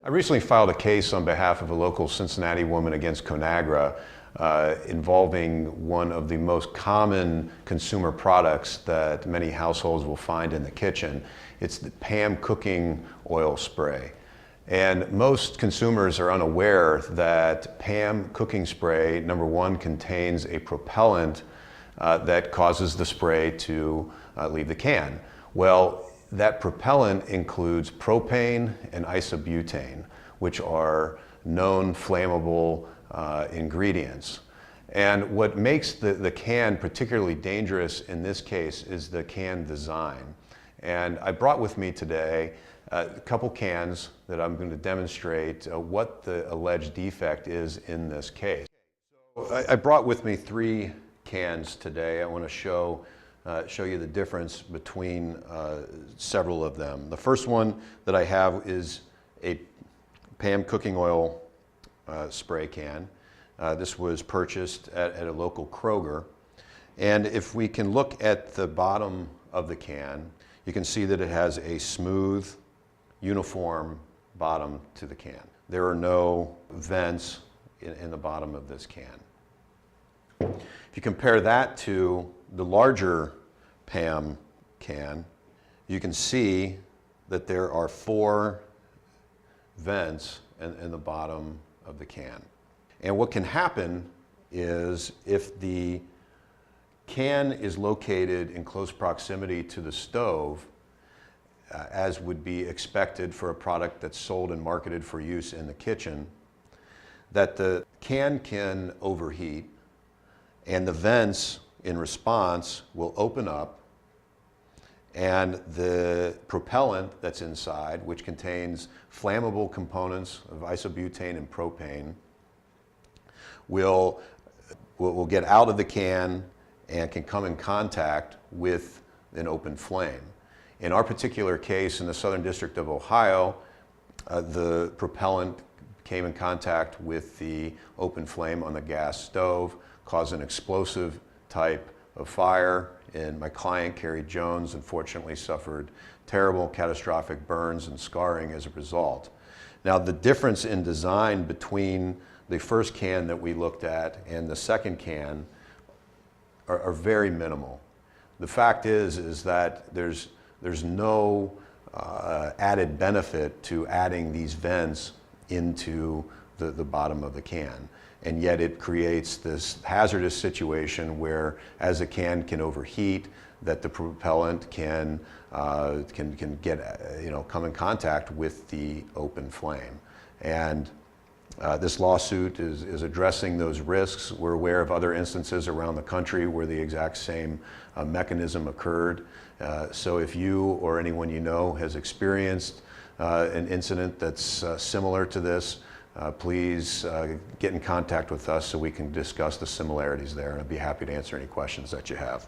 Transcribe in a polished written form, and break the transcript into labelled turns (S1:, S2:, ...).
S1: I recently filed a case on behalf of a local Cincinnati woman against Conagra involving one of the most common consumer products that many households will find in the kitchen. It's the PAM cooking oil spray. And most consumers are unaware that PAM cooking spray, number one, contains a propellant that causes the spray to leave the can. Well, that propellant includes propane and isobutane, which are known flammable ingredients. And what makes the can particularly dangerous in this case is the can design. And I brought with me today a couple cans that I'm going to demonstrate what the alleged defect is in this case. So I brought with me 3 cans today. I want to show you the difference between several of them. The first one that I have is a PAM cooking oil spray can. This was purchased at a local Kroger. And if we can look at the bottom of the can, you can see that it has a smooth, uniform bottom to the can. There are no vents in the bottom of this can. If you compare that to the larger PAM can, you can see that there are 4 vents in the bottom of the can. And what can happen is if the can is located in close proximity to the stove, as would be expected for a product that's sold and marketed for use in the kitchen, that the can overheat and the vents in response will open up, and the propellant that's inside, which contains flammable components of isobutane and propane, will get out of the can and can come in contact with an open flame. In our particular case, in the Southern District of Ohio, the propellant came in contact with the open flame on the gas stove, caused an explosive type of fire, and my client, Carrie Jones, unfortunately suffered terrible catastrophic burns and scarring as a result. Now, the difference in design between the first can that we looked at and the second can are very minimal. The fact is that there's no added benefit to adding these vents into the bottom of the can. And yet it creates this hazardous situation where, as a can overheat, that the propellant can get, come in contact with the open flame. And this lawsuit is addressing those risks. We're aware of other instances around the country where the exact same mechanism occurred. So if you or anyone you know has experienced an incident that's similar to this, please get in contact with us so we can discuss the similarities there, and I'd be happy to answer any questions that you have.